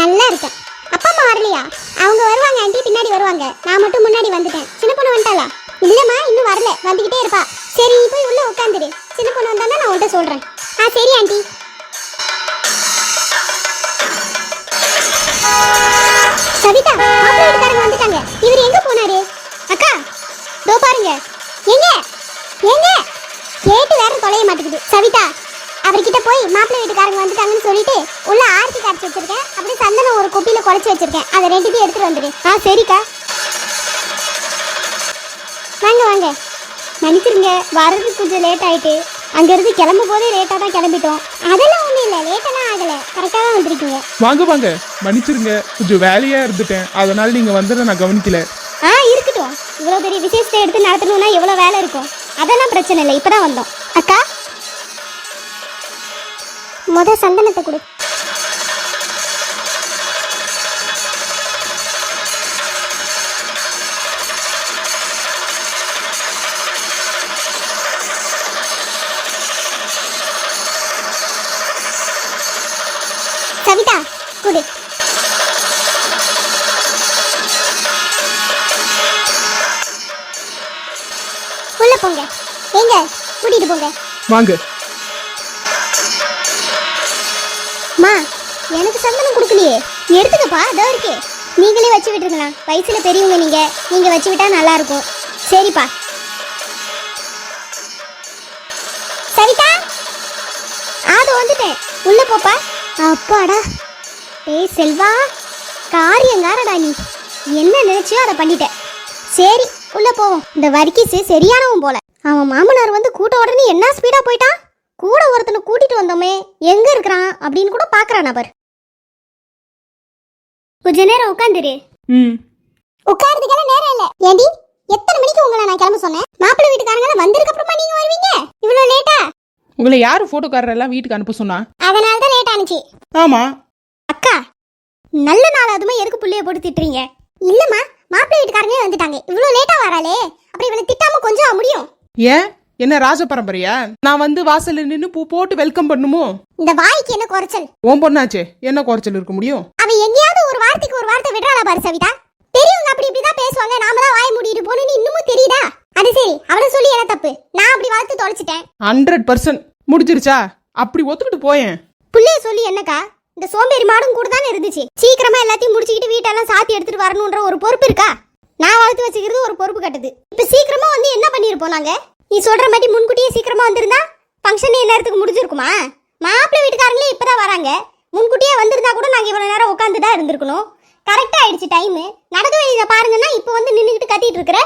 நல்லா இருக்கேன். அப்பா அம்மா வரலையா? அவங்க வருவாங்க ஆண்டி, பின்னாடி வருவாங்க. நான் மட்டும் முன்னாடி வந்துட்டேன். சின்ன பொண்ணு வந்துட்டாளா? இல்லம்மா, இன்னும் வரல, வந்துகிட்டே இருப்பா. சரி, நீ போய் உள்ள உட்காந்துரு. சின்ன பொண்ணு வந்தானா நான் உன்கிட்ட சொல்றேன். சரி ஆண்டி. சவிதா, மாப்பிள்ளை வீட்டுக்காரங்க வந்துட்டாங்க. இவர் எங்க போனாரு? அக்கா, தோ பாருங்க. எங்க எங்க கேட்டு வேற தொலைய மாட்டேங்குது. சவிதா, அவர்கிட்ட போய் மாப்பிள்ளை வீட்டுக்காரங்க வந்துட்டாங்கன்னு சொல்லிட்டு உள்ள ஆர்த்தி காய்ச்சி வச்சிருக்கேன். அப்படியே சந்தனம் ஒரு குப்பியில குறைச்சி வச்சிருக்கேன். அதை ரெண்டுத்தையும் எடுத்துட்டு வந்துடு. சரிக்கா. வாங்க வாங்க. மன்னிச்சிருங்க, வர்றதுக்கு கொஞ்சம் லேட் ஆயிட்டு. அங்கிருந்து கிளம்பும் போதே லேட்டாக தான் கிளம்பிட்டோம். அதெல்லாம் ஒன்றும் இல்லை, லேட்டெல்லாம் ஆகலை, கரெக்டாக தான் வந்திருக்கீங்க. வாங்க வாங்க, மன்னிச்சிருங்க, கொஞ்சம் வேலையா இருந்துட்டேன், அதனால நீங்க வந்ததை நான் கவனிக்கல. இருக்கட்டும். இவ்வளோ பெரிய விசேஷத்தை எடுத்து நடத்தணும்னா எவ்வளோ வேலை இருக்கும். அதெல்லாம் பிரச்சனை இல்லை, இப்பதான் வந்தோம். அக்கா, சந்தனத்தை கொடு. சவிதா, கொடு. உள்ள போங்க. எங்க கூட்டிட்டு போங்க. வாங்க. மா, எனக்கு சந்தனம் கொடுக்கலையே. எடுத்துக்கப்பா, அதோ இருக்கு. நீங்களே வச்சு விட்டுருங்களா? வயசுல பெரியவங்க நீங்க வச்சு விட்டா நல்லா இருக்கும். சரிப்பா. சரிதா, வந்துட்டேன். உள்ள போப்பா. அப்பாடா. ஏய் செல்வா, காரியங்காரடா நீ. என்ன நினைச்சியோ அதை பண்ணிட்ட. சரி, உள்ள போவோம். இந்த வர்க்கீஸ் சரியானவன் போல. அவன் மாமனார் வந்து கூட்ட உடனே என்ன ஸ்பீடா போயிட்டான். கூட ஒருத்தனை கூட்டிட்டு வந்தோமே, எங்க இருக்கிறான் அப்படின்னு கூட பாக்குறான் அவர். கொஞ்ச நேரம் உட்காந்துரு. உட்கார்றதுக்கெல்லாம் நேரம் இல்ல. ஏண்டி, எத்தனை மணிக்கு உங்களை நான் கிளம்ப சொன்னேன்? மாப்பிள்ளை வீட்டுக்காரங்க வந்ததுக்கு அப்புறமா நீங்க வருவீங்க? இவ்வளவு லேட்டா? உங்களை யாரு போட்டோக்காரர் எல்லாம் வீட்டுக்கு அனுப்ப சொன்னா? அதனால தான் லேட் ஆனிச்சு. ஆமா அக்கா, நல்ல நாள் அதுமே எதுக்கு புள்ளைய போட்டு திட்டுறீங்க? இல்லம்மா, மாப்பிள்ளை வீட்டுக்காரங்க வந்துட்டாங்க. இவ்வளவு லேட்டா வராளே, அப்படி இவளை திட்டாம கொஞ்சம் முடியும். ஏன், என்ன ராஜ பரம்பரையா? நான் வந்து வாசல்ல நின்னு பூ போட்டு வெல்கம் பண்ணுமோ? இந்த வாய்க்கு என்ன குறைச்சல்? உன் பொண்ணாச்சே, என்ன குறைச்சல் இருக்க முடியும்? அவ எங்கேயாவது ஒரு வார்த்தைக்கு ஒரு வார்த்தை விடுறாளா பாரு சவிதா. பெரியவங்க அப்படி இப்படிதான் பேசுவாங்க, நாம தான் வாய் மூடிட்டு போகணும்னு இன்னமும் தெரியுதா? அது சரி, அவளை சொல்லி என்ன தப்பு? நான் அப்படி வளர்த்து தொலைச்சிட்டேன். 100% முடிஞ்சிருச்சா? அப்படி ஒத்துக்கிட்டு போயேன். புள்ளைய சொல்லி என்னக்கா? இந்த சோம்பேறி மாடும் கூட தானே இருந்துச்சு. சீக்கிரமா எல்லாத்தையும் முடிச்சுக்கிட்டு வீட்டெல்லாம் சாத்தி எடுத்துட்டு வரணும்ன்ற ஒரு பொறுப்பு இருக்கா? நான் வளர்த்து வச்சுக்கிறது ஒரு பொறுப்பு கட்டுது. இப்ப சீக்கிரமா வந்து என்ன பண்ணிருப்போம் நாங்க? நீ சொல்ற மாதிரி முன்கூட்டியே சீக்கிரமா வந்திருந்தா ஃபங்க்ஷன் நேரத்துக்கு முடிஞ்சிருக்குமா? மாப்பிள்ளை வீட்டுக்காரங்களே இப்பதான் வராங்க. முன்கூட்டியே வந்திருந்தா கூட நாங்க இவ்வளவு நேரம் உட்காந்துதான் இருந்திருக்கணும். கரெக்டா ஆயிடுச்சு டைம். நடக்க வேண்டியதை பாருங்கன்னா இப்ப வந்து நின்னுக்கிட்டு கத்திட்டு இருக்கிற.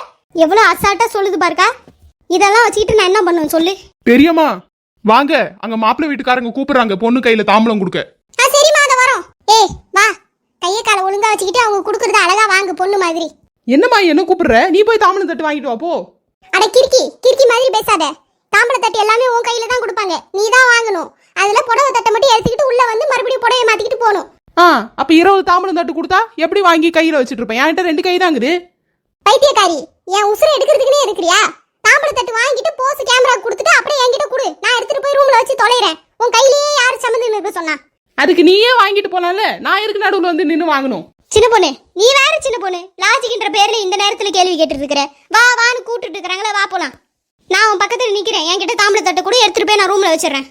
எவ்வளவு அசால்ட்டா சொல்லுது பாருக்கா. இதெல்லாம் வச்சுக்கிட்டு நான் என்ன பண்ணுவேன் சொல்லு? பெரியம்மா வாங்க, அங்க மாப்பிள்ளை வீட்டுக்காரங்க கூப்பிடுறாங்க பொண்ணு கையில தாம்பலம் கொடுக்க. சரிம்மா, அத வரோம். ஏய் வா, கையை காலை ஒழுங்கா வச்சுக்கிட்டு அவங்க கொடுக்கறத அழகா வாங்கு பொண்ணு மாதிரி. என்னம்மா என்ன கூப்பிடுற? நீ போய் தாம்பலம் தட்டு வாங்கிட்டு வா போ. அட கிறுக்கி மாதிரி பேசாத. தாம்பல தட்டு எல்லாமே உன் கையில தான் கொடுப்பாங்க, நீ தான் வாங்கணும். அதுல புடவை தட்டை மட்டும் எடுத்துக்கிட்டு உள்ள வந்து மறுபடியும் புடவையை மாத்திக்கிட்டு போகணும். அப்ப 20 தாம்பலம் தட்டு கொடுத்தா எப்படி வாங்கி கையில வச்சிட்டு இருப்பேன்? என்கிட்ட 2 கை தாங்குது. பைத்தியக்காரி, என் உசுரை எடுக்கிறதுக்குனே இருக்கிறியா? தாம்பல தட்டு வாங்கிட்டு போஸ் கேமரா கொடுத்துட்டு அப்படியே என்கிட்ட கொடு, நான் எடுத்துட்டு போய் ரூம்ல வச்சு தொலைறேன். உன் கையிலேயே யாரு சம்மந்தம் இருக்க சொன்னா? அதுக்கு நீயே வாங்கிட்டு போலாம்ல, நான் இருக்கு நடுவுல வந்து நின்னு வாங்கணும். சின்ன பொண்ணு, நீ வேற சின்ன பொண்ணு. லாஜிக்ன்ற பேர்ல இந்த நேரத்துல கேள்வி கேட்டுட்டு இருக்கிற. வா வான்னு கூப்பிட்டு இருக்காங்களே, வா போலாம். நான் உன் பக்கத்துல நிக்கிறேன். என்கிட்ட தாம்பல தட்டை கூட எடுத்துட்டு போய் நான் ரூம்ல வச்சிடறேன்.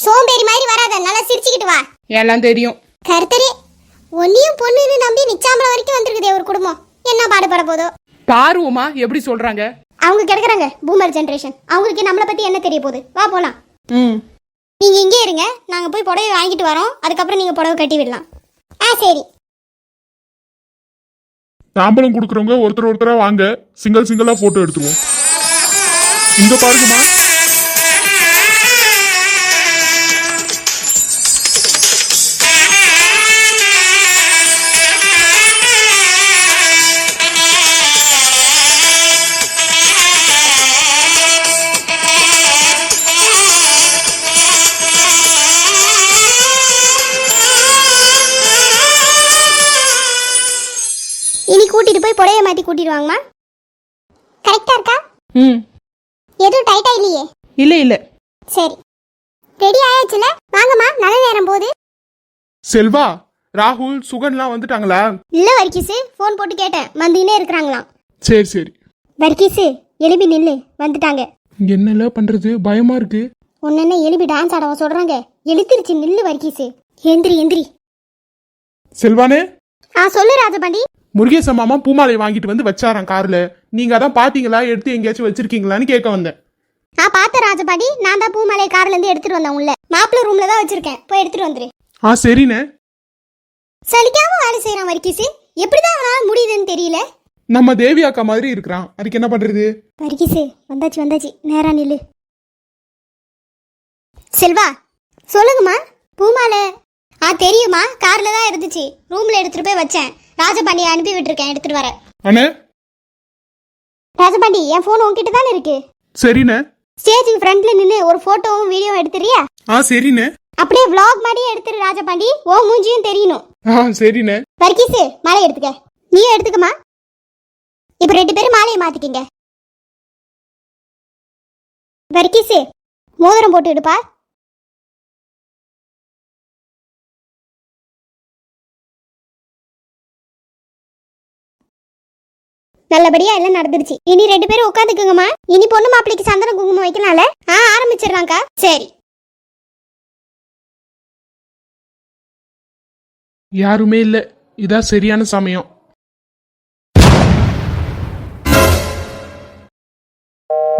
சோம்பேறி மாதிரி வராத, நல்லா சிரிச்சுக்கிட்டு வா. எல்லாம் தெரியும். கருத்தரே, ஒன்னியும் பொண்ணுன்னு நம்பி நிச்சாம்பலம் வரைக்கும் வந்திருக்குதே ஒரு குடும்பம். என்ன பாடுபட போதோ? பாருவமா எப்படி சொல்றாங்க? அவங்க கிடக்குறாங்க பூமர் ஜெனரேஷன். அவங்களுக்கு நம்மளை பத்தி என்ன தெரிய போகுது? வா போலாம். நீங்க இங்கே இருங்க, நாங்க போய் புடவை வாங்கிட்டு வரோம். அதுக்கப்புறம் நீங்க புடவை கட்டி விடலாம். சரி. தாம்பலம் கொடுக்குறவங்க ஒருத்தரா வாங்க, சிங்கிளா போட்டோ எடுத்துருவோம். இங்க பாருங்கம்மா. இனி கூட்டிட்டு போய் புடவைய மாத்தி கூட்டிட்டு வாங்கம்மா. கரெக்டா இருக்கா? எதுவும் டைட்டா இல்லையே? இல்ல. சரி, ரெடி ஆயாச்சுல? வாங்கம்மா, நல்ல நேரம் போகுது. செல்வா, ராகுல் சுகன்லாம் வந்துட்டாங்களா? இல்ல வர்க்கீஸு, ஃபோன் போட்டு கேட்டேன், வந்துக்கினே இருக்கிறாங்களாம். சரி சரி. வர்க்கீஸு, எழுப்பி நில்லு, வந்துட்டாங்க. என்னல பண்றது, பயமா இருக்கு. உன்ன எழுப்பி டான்ஸ் ஆடவா சொல்றாங்க? எழுத்திருச்சு, நில்லு வர்க்கீஸு. எந்திரி எந்திரி. செல்வானே, சொல்லு ராஜபாண்டி. முருகேச மாமா பூமாலை வாங்கிட்டு வந்து வச்சாராம் கார்ல. நீங்க அதான் பாத்தீங்களா, எடுத்து எங்கேயாச்சும் வச்சிருக்கீங்களான்னு கேட்க வந்தேன். பார்த்தேன் ராஜபாண்டி, நான் தான் பூமாலை கார்ல இருந்து எடுத்துட்டு வந்தேன். உள்ள மாப்பிள்ள ரூம்ல தான் வச்சிருக்கேன், போய் எடுத்துட்டு வந்துரு. சரிண்ணே. சலிக்காம வேலை செய்யறான் வர்க்கீஸு, எப்படிதான் அவனால முடியுதுன்னு தெரியல. நம்ம தேவி அக்கா மாதிரி இருக்கிறான், அதுக்கு என்ன பண்றது? வர்க்கீஸு, வந்தாச்சு வந்தாச்சு, நேரா நில்லு. செல்வா, சொல்லுங்கம்மா. பூமாலை தெரியுமா, கார்ல தான் இருந்துச்சு, ரூம்ல எடுத்துட்டு போய் வச்சேன். ராஜபாண்டியை அனுப்பி விட்டுருக்கேன், எடுத்துட்டு வரேன். அண்ணே. ராஜபாண்டி, என் போன் உன்கிட்ட தானே இருக்கு. சரிண்ணே. ஸ்டேஜுக்கு ஃப்ரண்ட்ல நின்னு ஒரு போட்டோவும் வீடியோவும் எடுத்துறியா? சரிண்ணே. அப்படியே vlog மாதிரியே எடுத்துரு ராஜபாண்டி, ஓ மூஞ்சியும் தெரியணும். சரிண்ணே. வர்க்கீஸு, மாலை எடுத்துக்க. நீயும் எடுத்துக்கமா. இப்ப 2 பேரும் மாலையை மாத்திக்கிங்க. வர்க்கீஸு, மோதிரம் போட்டு எடுப்பா. நல்லபடியா எல்லாம் நடந்துருச்சு. இனி 2 பேரும் உட்காந்துக்குங்கம்மா. இனி பொண்ணு மாப்பிளைக்கு சந்தன குங்குமம் வைக்கலாம்ல? ஆரம்பிச்சிடலாம்க்கா. சரி. யாருமே இல்ல, இதான் சரியான சமயம்.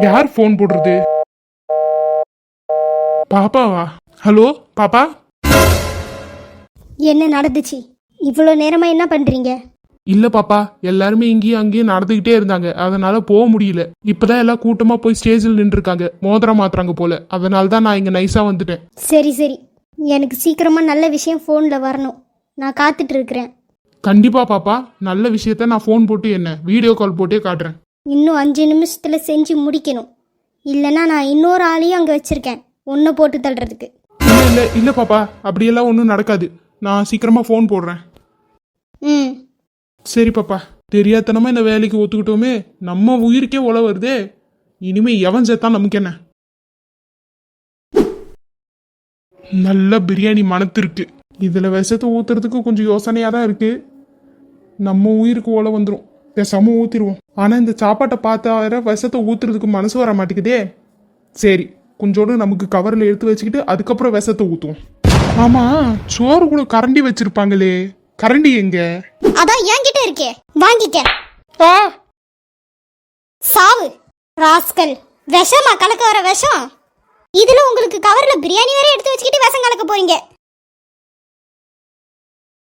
யார் போன் போடுறது? பாப்பாவா? ஹலோ பாப்பா. என்ன நடந்துச்சு? இவ்வளவு நேரமா என்ன பண்றீங்க? இல்ல பாப்பா, எல்லாருமே இங்கேயும் அங்கேயும் நடந்துகிட்டே இருந்தாங்க, அதனால போக முடியல. இப்பதான் எல்லாம் கூட்டமா போய் ஸ்டேஜில் நின்று இருக்காங்க, மோதிரம் மாத்துறாங்க போல. அதனால தான் நான் இங்க நைஸா வந்துட்டேன். சரி சரி, எனக்கு சீக்கிரமா நல்ல விஷயம் போன்ல வரணும், நான் காத்துட்டு இருக்கிறேன். கண்டிப்பா பாப்பா, நல்ல விஷயத்த நான் போன் போட்டு என்ன வீடியோ கால் போட்டே காட்டுறேன். இன்னும் 5 நிமிஷத்துல செஞ்சு முடிக்கணும், இல்லைன்னா நான் இன்னொரு ஆளையும் அங்க வச்சிருக்கேன், ஒன்ன போட்டு தள்ளுறதுக்கு. இல்ல இல்ல இல்ல பாப்பா, அப்படியெல்லாம் ஒன்றும் நடக்காது. நான் சீக்கிரமா போன் போடுறேன். சரி பாப்பா, தெரியாதனமா இந்த வேலைக்கு ஒத்துக்கிட்டோமே, நம்ம உயிருக்கே உல வருதே. இனிமே எவன் செத்தா நமக்கு என்ன? நல்ல பிரியாணி மணத்திருக்கு. இதுல விஷத்தை ஊத்துறதுக்கு கொஞ்சம் யோசனையா தான் இருக்கு. நம்ம உயிருக்கு ஓலை வந்துடும், பேசாம ஊத்திடுவோம். ஆனா இந்த சாப்பாட்டை பார்த்தா வேற விஷத்தை ஊத்துறதுக்கு மனசு வர மாட்டேங்குதே. சரி, கொஞ்சோடு நமக்கு கவர்ல எடுத்து வச்சுக்கிட்டு அதுக்கப்புறம் விஷத்தை ஊத்துவோம். ஆமா, சோறு கூட கரண்டி வச்சிருப்பாங்களே, கரண்டி எங்க? அதான் என்கிட்ட இருக்கே, வாங்கிக்க. ஆ, சாவு ராஸ்கல். விஷமா கலக்க வர விஷம். இதுல உங்களுக்கு கவர்ல பிரியாணி வேற எடுத்து வச்சுக்கிட்டு விஷம் கலக்க போறீங்க.